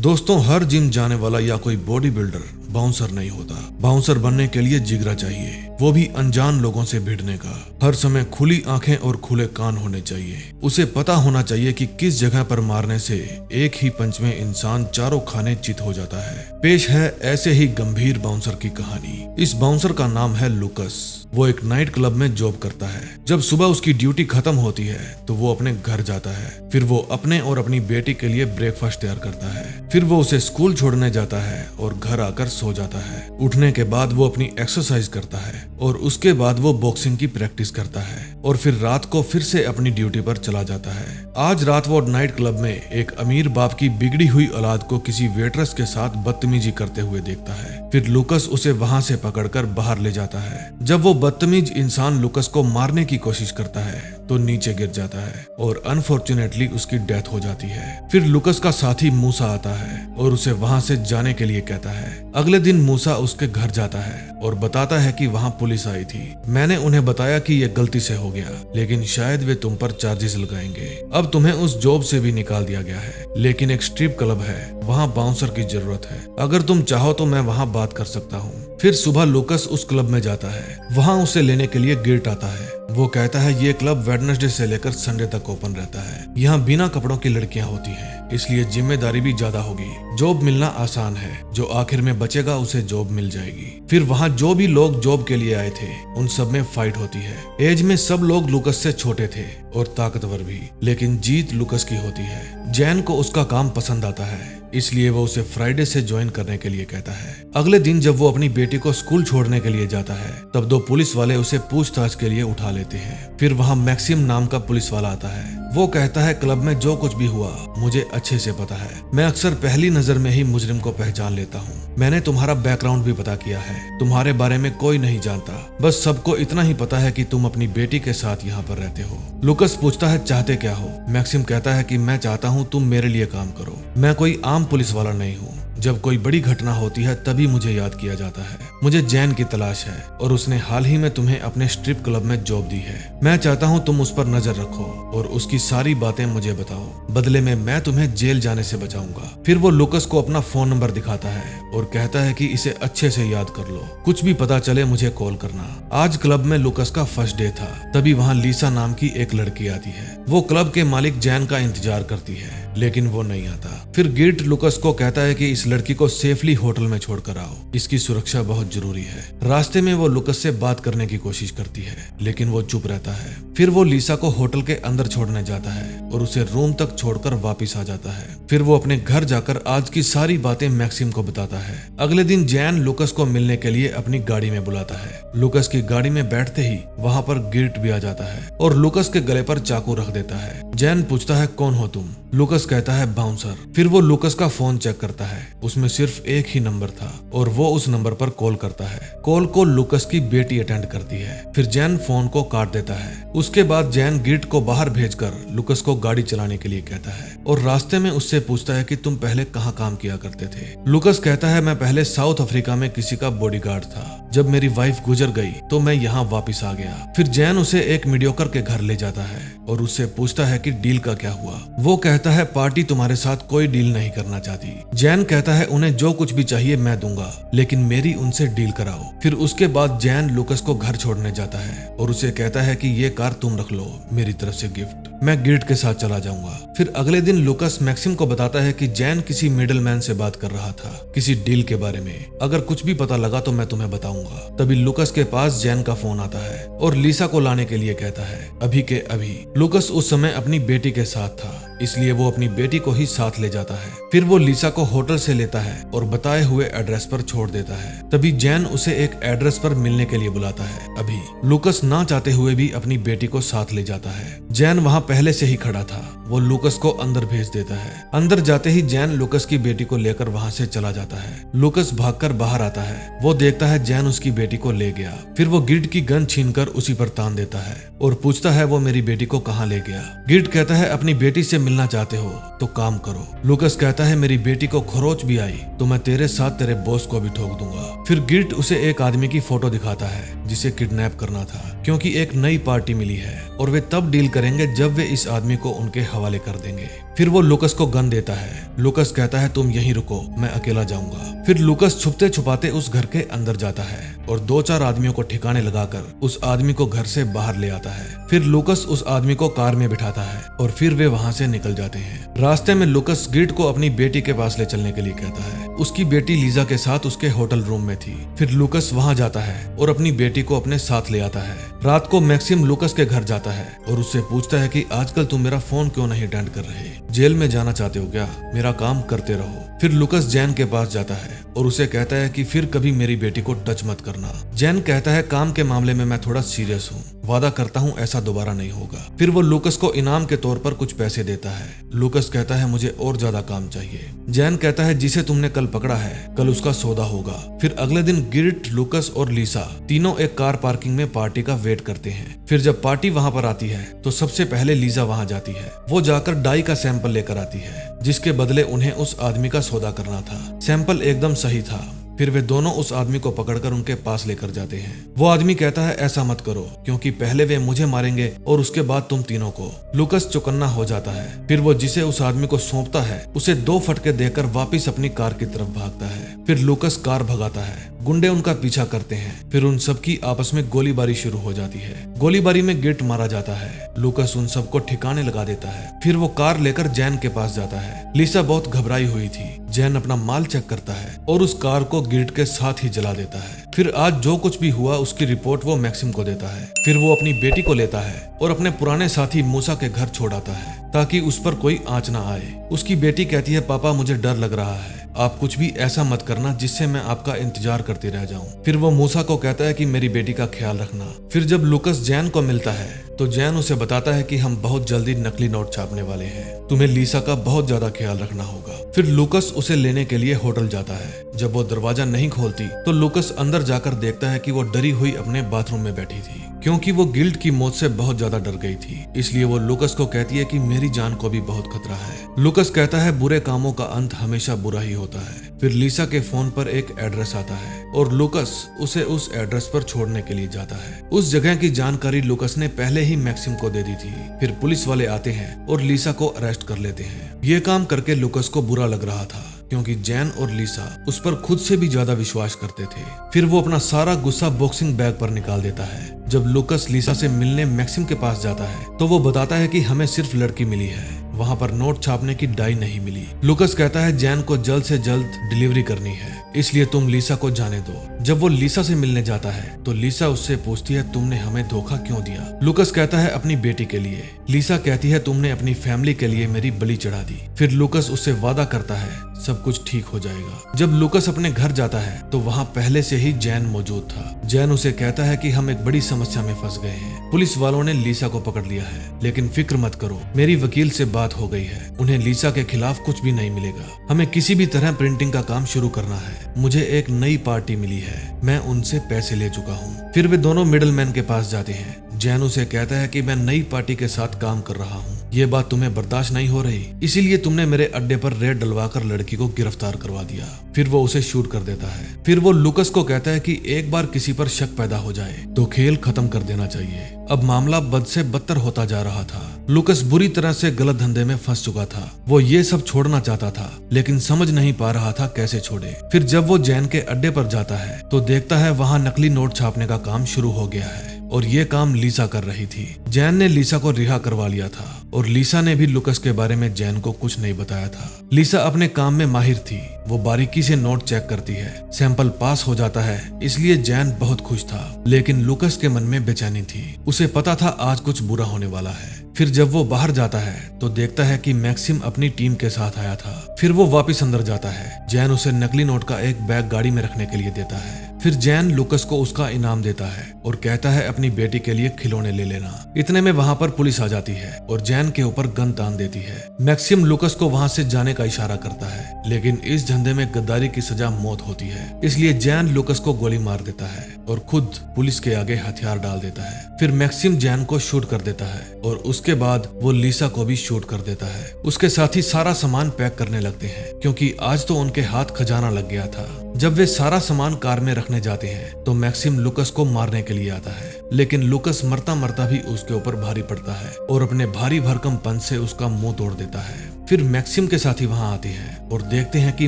दोस्तों, हर जिम जाने वाला या कोई बॉडी बिल्डर बाउंसर नहीं होता। बाउंसर बनने के लिए जिगरा चाहिए, वो भी अनजान लोगों से भिड़ने का। हर समय खुली आंखें और खुले कान होने चाहिए। उसे पता होना चाहिए कि किस जगह पर मारने से एक ही पंच में इंसान चारों खाने चित हो जाता है। पेश है ऐसे ही गंभीर बाउंसर की कहानी। इस बाउंसर का नाम है लुकस। वो एक नाइट क्लब में जॉब करता है। जब सुबह उसकी ड्यूटी खत्म होती है तो वो अपने घर जाता है। फिर वो अपने और अपनी बेटी के लिए ब्रेकफास्ट तैयार करता है। फिर वो उसे स्कूल छोड़ने जाता है और घर आकर सो जाता है। उठने के बाद वो अपनी एक्सरसाइज करता है और उसके बाद वो बॉक्सिंग की प्रैक्टिस करता है और फिर रात को फिर से अपनी ड्यूटी पर चला जाता है। आज रात वो नाइट क्लब में एक अमीर बाप की बिगड़ी हुई औलाद को किसी वेटरेस के साथ बदतमीजी करते हुए देखता है। फिर लुकस उसे वहां से पकड़कर बाहर ले जाता है। जब वो बदतमीज इंसान लुकस को मारने की कोशिश करता है तो नीचे गिर जाता है और अनफॉर्चुनेटली उसकी डेथ हो जाती है। फिर लुकस का साथी मूसा आता है और उसे वहां से जाने के लिए कहता है। अगले दिन मूसा उसके घर जाता है और बताता है कि वहां पुलिस आई थी। मैंने उन्हें बताया कि ये गलती से हो गया, लेकिन शायद वे तुम पर चार्जेस लगाएंगे। अब तुम्हें उस जॉब से भी निकाल दिया गया है, लेकिन एक स्ट्रिप क्लब है, वहाँ बाउंसर की जरूरत है। अगर तुम चाहो तो मैं वहाँ बात कर सकता हूँ। फिर सुबह लुकस उस क्लब में जाता है। वहाँ उसे लेने के लिए गिर्ट आता है। वो कहता है ये क्लब वेडनेसडे से लेकर संडे तक ओपन रहता है। यहाँ बिना कपड़ों की लड़कियाँ होती हैं, इसलिए जिम्मेदारी भी ज्यादा होगी। जॉब मिलना आसान है, जो आखिर में बचेगा उसे जॉब मिल जाएगी। फिर वहाँ जो भी लोग जॉब के लिए आए थे उन सब में फाइट होती है। एज में सब लोग लुकस से छोटे थे और ताकतवर भी, लेकिन जीत लुकस की होती है। जैन को उसका काम पसंद आता है, इसलिए वो उसे फ्राइडे से ज्वाइन करने के लिए कहता है। अगले दिन जब वो अपनी बेटी को स्कूल छोड़ने के लिए जाता है तब दो पुलिस वाले उसे पूछताछ के लिए उठा लेते हैं। फिर वहाँ मैक्सिम नाम का पुलिस वाला आता है। वो कहता है क्लब में जो कुछ भी हुआ मुझे अच्छे से पता है। मैं अक्सर पहली नजर में ही मुजरिम को पहचान लेता हूँ। मैंने तुम्हारा बैकग्राउंड भी पता किया है। तुम्हारे बारे में कोई नहीं जानता, बस सबको इतना ही पता है कि तुम अपनी बेटी के साथ यहाँ पर रहते हो। लुकस पूछता है चाहते क्या हो। मैक्सिम कहता है कि मैं चाहता हूँ तुम मेरे लिए काम करो। मैं कोई आम पुलिस वाला नहीं हूँ। जब कोई बड़ी घटना होती है तभी मुझे याद किया जाता है। मुझे जैन की तलाश है और उसने हाल ही में तुम्हें अपने स्ट्रिप क्लब में जॉब दी है। मैं चाहता हूँ तुम उस पर नजर रखो और उसकी सारी बातें मुझे बताओ। बदले में मैं तुम्हें जेल जाने से बचाऊंगा। फिर वो लुकस को अपना फोन नंबर दिखाता है और कहता है कि इसे अच्छे से याद कर लो। कुछ भी पता चले मुझे कॉल करना। आज क्लब में लुकस का फर्स्ट डे था। तभी वहाँ लीसा नाम की एक लड़की आती है। वो क्लब के मालिक जैन का इंतजार करती है, लेकिन वो नहीं आता। फिर गिर्ट लुकस को कहता है कि इस लड़की को सेफली होटल में छोड़कर आओ, इसकी सुरक्षा बहुत जरूरी है। रास्ते में वो लुकस से बात करने की कोशिश करती है, लेकिन वो चुप रहता है। फिर वो लीसा को होटल के अंदर छोड़ने जाता है और उसे रूम तक छोड़कर वापस आ जाता है। फिर वो अपने घर जाकर आज की सारी बातें मैक्सिम को बताता है। अगले दिन जैन लुकस को मिलने के लिए अपनी गाड़ी में बुलाता है। लुकस की गाड़ी में बैठते ही वहाँ पर गिर्ट भी आ जाता है और लुकस के गले पर चाकू रख देता है। जैन पूछता है कौन हो तुम। लुकस कहता है बाउंसर। फिर वो लुकस का फोन चेक करता है। उसमें सिर्फ एक ही नंबर था और वो उस नंबर पर कॉल करता है। कॉल को लुकस की बेटी अटेंड करती है। फिर जैन फोन को काट देता है। उसके बाद जैन गिर्ट को बाहर भेजकर लुकस को गाड़ी चलाने के लिए कहता है और रास्ते में उससे पूछता है कि तुम पहले कहाँ काम किया करते थे। लुकस कहता है मैं पहले साउथ अफ्रीका में किसी का बॉडीगार्ड था। जब मेरी वाइफ गुजर गई तो मैं यहाँ वापिस आ गया। फिर जैन उसे एक मीडियोकर के घर ले जाता है और उससे पूछता है कि डील का क्या हुआ। वो कहता है पार्टी तुम्हारे साथ कोई डील नहीं करना चाहती। जैन कहता है उन्हें जो कुछ भी चाहिए मैं दूंगा, लेकिन मेरी उनसे डील कराओ। फिर उसके बाद जैन लुकस को घर छोड़ने जाता है और उसे कहता है कि ये कार तुम रख लो, मेरी तरफ से गिफ्ट। मैं गिर्ट के साथ चला जाऊंगा। फिर अगले दिन लुकस मैक्सिम को बताता है कि जैन किसी मिडलमैन से बात कर रहा था किसी डील के बारे में। अगर कुछ भी पता लगा तो मैं तुम्हें बताऊंगा। तभी लुकस के पास जैन का फोन आता है और लीसा को लाने के लिए कहता है अभी के अभी। लुकस उस समय अपनी बेटी के साथ था, इसलिए वो अपनी बेटी को ही साथ ले जाता है। फिर वो लीसा को होटल से लेता है और बताए हुए एड्रेस पर छोड़ देता है। तभी जैन उसे एक एड्रेस पर मिलने के लिए बुलाता है। अभी लुकस ना चाहते हुए भी अपनी बेटी को साथ ले जाता है। जैन वहाँ पहले से ही खड़ा था। वो लुकस को अंदर भेज देता है। अंदर जाते ही जैन लुकस की बेटी को लेकर वहाँ से चला जाता है। लुकस भागकर बाहर आता है। वो देखता है जैन उसकी बेटी को ले गया। फिर वो गिर्ट की गन छीनकर उसी पर तान देता है और पूछता है वो मेरी बेटी को कहाँ ले गया। गिर्ट कहता है अपनी बेटी से मिलना चाहते हो तो काम करो। लुकस कहता है मेरी बेटी को खरोच भी आई तो मैं तेरे साथ तेरे बॉस को भी ठोक दूंगा। फिर गिर्ट उसे एक आदमी की फोटो दिखाता है जिसे किडनैप करना था, क्योंकि एक नई पार्टी मिली है और वे तब डील करेंगे जब वे इस आदमी को उनके हवाले कर देंगे। फिर वो लुकस को गन देता है। लुकस कहता है तुम यहीं रुको, मैं अकेला जाऊंगा। फिर लुकस छुपते छुपाते उस घर के अंदर जाता है और 2-4 आदमियों को ठिकाने लगाकर उस आदमी को घर से बाहर ले आता है। फिर लुकस उस आदमी को कार में बिठाता है और फिर वे वहां से निकल जाते हैं। रास्ते में लुकस गिर्ट को अपनी बेटी के पास ले चलने के लिए कहता है। उसकी बेटी लीजा के साथ उसके होटल रूम में थी। फिर लुकस वहां जाता है और अपनी बेटी को अपने साथ ले आता है। रात को मैक्सिम लुकस के घर जाता है और उससे पूछता है कि आजकल तुम मेरा फोन क्यों नहीं अटेंड कर रहे? जेल में जाना चाहते हो क्या? मेरा काम करते रहो। फिर लुकस जैन के पास जाता है और उसे कहता है कि फिर कभी मेरी बेटी को टच मत करना। जैन कहता है काम के मामले में मैं थोड़ा सीरियस हूँ, वादा करता हूँ ऐसा दोबारा नहीं होगा। फिर वो लुकस को इनाम के तौर पर कुछ पैसे देता है। लुकस कहता है मुझे और ज्यादा काम चाहिए। जैन कहता है जिसे तुमने कल पकड़ा है कल उसका सौदा होगा। फिर अगले दिन गिर्ट, लुकस और लीसा तीनों एक कार पार्किंग में पार्टी का वेट करते हैं। फिर जब पार्टी वहां पर आती है तो सबसे पहले लीजा वहां जाती है। वो जाकर डाई का सैंपल लेकर आती है जिसके बदले उन्हें उस आदमी का सौदा करना था। सैंपल एकदम सही था। फिर वे दोनों उस आदमी को पकड़कर उनके पास लेकर जाते हैं। वो आदमी कहता है ऐसा मत करो क्योंकि पहले वे मुझे मारेंगे और उसके बाद तुम तीनों को। लुकस चौकन्ना हो जाता है। फिर वो जिसे उस आदमी को सौंपता है उसे 2 फटके देकर वापिस अपनी कार की तरफ भागता है। फिर लुकस कार भगाता है। गुंडे उनका पीछा करते हैं। फिर उन सबकी आपस में गोलीबारी शुरू हो जाती है। गोलीबारी में गिर्ट मारा जाता है। लुकस उन सबको ठिकाने लगा देता है। फिर वो कार लेकर जैन के पास जाता है। लीसा बहुत घबराई हुई थी। जैन अपना माल चेक करता है और उस कार को गिर्ट के साथ ही जला देता है। फिर आज जो कुछ भी हुआ उसकी रिपोर्ट वो मैक्सिम को देता है। फिर वो अपनी बेटी को लेता है और अपने पुराने साथी मूसा के घर छोड़ आता है ताकि उस पर कोई आंच ना आए। उसकी बेटी कहती है पापा मुझे डर लग रहा है, आप कुछ भी ऐसा मत करना जिससे मैं आपका इंतजार करती रह जाऊं। फिर वो मूसा को कहता है कि मेरी बेटी का ख्याल रखना। फिर जब लुकस जैन को मिलता है तो जैन उसे बताता है कि हम बहुत जल्दी नकली नोट छापने वाले हैं, तुम्हें लीसा का बहुत ज्यादा ख्याल रखना होगा। फिर लुकस उसे लेने के लिए होटल जाता है। जब वो दरवाजा नहीं खोलती तो लुकस अंदर जाकर देखता है कि वो डरी हुई अपने बाथरूम में बैठी थी क्योंकि वो गिल्ट की मौत से बहुत ज्यादा डर गई थी। इसलिए वो लुकस को कहती है कि मेरी जान को भी बहुत खतरा है। लुकस कहता है बुरे कामों का अंत हमेशा बुरा ही होता है। फिर लीसा के फोन पर एक एड्रेस आता है और लुकस उसे उस एड्रेस पर छोड़ने के लिए जाता है। उस जगह की जानकारी लुकस ने पहले ही मैक्सिम को दे दी थी। फिर पुलिस वाले आते हैं और लीसा को अरेस्ट कर लेते हैं। ये काम करके लुकस को बुरा लग रहा था क्योंकि जैन और लीसा उस पर खुद से भी ज्यादा विश्वास करते थे। फिर वो अपना सारा गुस्सा बॉक्सिंग बैग पर निकाल देता है। जब लुकस लीसा से मिलने मैक्सिम के पास जाता है तो वो बताता है कि हमें सिर्फ लड़की मिली है, वहाँ पर नोट छापने की डाई नहीं मिली। लुकस कहता है जैन को जल्द से जल्द डिलीवरी करनी है, इसलिए तुम लीसा को जाने दो। जब वो लीसा से मिलने जाता है तो लीसा उससे पूछती है तुमने हमें धोखा क्यों दिया? लुकस कहता है अपनी बेटी के लिए। लीसा कहती है तुमने अपनी फैमिली के लिए मेरी बलि चढ़ा दी। फिर लुकस उससे वादा करता है सब कुछ ठीक हो जाएगा। जब लुकस अपने घर जाता है तो वहाँ पहले से ही जैन मौजूद था। जैन उसे कहता है कि हम एक बड़ी समस्या में फंस गए हैं। पुलिस वालों ने लीसा को पकड़ लिया है, लेकिन फिक्र मत करो, मेरी वकील से बात हो गई है, उन्हें लीसा के खिलाफ कुछ भी नहीं मिलेगा। हमें किसी भी तरह प्रिंटिंग का काम शुरू करना है। मुझे एक नई पार्टी मिली है, मैं उनसे पैसे ले चुका हूँ। फिर वे दोनों मिडलमैन के पास जाते हैं। जैन उसे कहता है कि मैं नई पार्टी के साथ काम कर रहा हूँ, ये बात तुम्हें बर्दाश्त नहीं हो रही, इसीलिए तुमने मेरे अड्डे पर रेड डलवाकर लड़की को गिरफ्तार करवा दिया। फिर वो उसे शूट कर देता है। फिर वो लुकस को कहता है कि एक बार किसी पर शक पैदा हो जाए तो खेल खत्म कर देना चाहिए। अब मामला बद से बदतर होता जा रहा था। लुकस बुरी तरह से गलत धंधे में फंस चुका था। वो ये सब छोड़ना चाहता था लेकिन समझ नहीं पा रहा था कैसे छोड़े। फिर जब वो जैन के अड्डे पर जाता है तो देखता है वहाँ नकली नोट छापने का काम शुरू हो गया है और ये काम लीसा कर रही थी। जैन ने लीसा को रिहा करवा लिया था और लीसा ने भी लुकस के बारे में जैन को कुछ नहीं बताया था। लीसा अपने काम में माहिर थी, वो बारीकी से नोट चेक करती है। सैंपल पास हो जाता है, इसलिए जैन बहुत खुश था, लेकिन लुकस के मन में बेचैनी थी। उसे पता था आज कुछ बुरा होने वाला है। फिर जब वो बाहर जाता है तो देखता है कि मैक्सिम अपनी टीम के साथ आया था। फिर वो वापस अंदर जाता है। जैन उसे नकली नोट का एक बैग गाड़ी में रखने के लिए देता है। फिर जैन लुकस को उसका इनाम देता है और कहता है अपनी बेटी के लिए खिलौने ले लेना। इतने में वहाँ पर पुलिस आ जाती है और जैन के ऊपर गन तान देती है। मैक्सिम लुकस को वहाँ से जाने का इशारा करता है, लेकिन इस धंधे में गद्दारी की सजा मौत होती है, इसलिए जैन लुकस को गोली मार देता है और खुद पुलिस के आगे हथियार डाल देता है। फिर मैक्सिम जैन को शूट कर देता है और उसके बाद वो लीसा को भी शूट कर देता है। उसके साथ ही सारा सामान पैक करने लगते हैं क्योंकि आज तो उनके हाथ खजाना लग गया था। जब वे सारा सामान कार में रखने जाते हैं तो मैक्सिम लुकस को मारने के लिए आता है, लेकिन लुकस मरता मरता भी उसके ऊपर भारी पड़ता है और अपने भारी भरकम पंच से उसका मुंह तोड़ देता है। फिर मैक्सिम के साथी वहां आते हैं और देखते हैं कि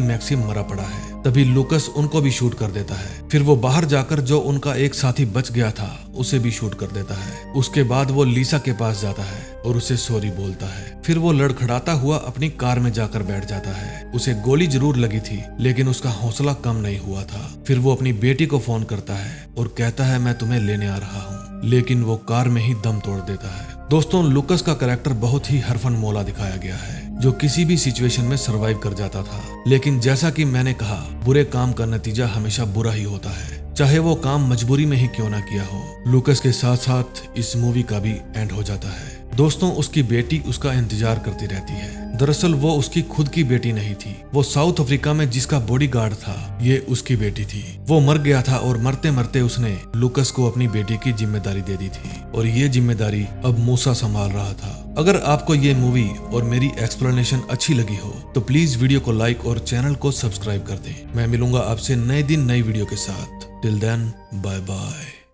मैक्सिम मरा पड़ा है। तभी लूकस उनको भी शूट कर देता है। फिर वो बाहर जाकर जो उनका एक साथी बच गया था उसे भी शूट कर देता है। उसके बाद वो लीसा के पास जाता है और उसे सॉरी बोलता है। फिर वो लड़खड़ाता हुआ अपनी कार में जाकर बैठ जाता है। उसे गोली जरूर लगी थी लेकिन उसका हौसला कम नहीं हुआ था। फिर वो अपनी बेटी को फोन करता है और कहता है मैं तुम्हें लेने आ रहा हूँ, लेकिन वो कार में ही दम तोड़ देता है। दोस्तों, लूकस का कैरेक्टर बहुत ही हरफन मौला दिखाया गया है जो किसी भी सिचुएशन में सरवाइव कर जाता था। लेकिन जैसा कि मैंने कहा, बुरे काम का नतीजा हमेशा बुरा ही होता है, चाहे वो काम मजबूरी में ही क्यों ना किया हो। लूकस के साथ साथ इस मूवी का भी एंड हो जाता है। दोस्तों, उसकी बेटी उसका इंतजार करती रहती है। दरअसल वो उसकी खुद की बेटी नहीं थी, वो साउथ अफ्रीका में जिसका बॉडीगार्ड था ये उसकी बेटी थी। वो मर गया था और मरते मरते उसने लूकस को अपनी बेटी की जिम्मेदारी दे दी थी और ये जिम्मेदारी अब मूसा संभाल रहा था। अगर आपको ये मूवी और मेरी एक्सप्लेनेशन अच्छी लगी हो तो प्लीज वीडियो को लाइक और चैनल को सब्सक्राइब कर दें। मैं मिलूंगा आपसे नए दिन नई वीडियो के साथ। Till then, bye bye.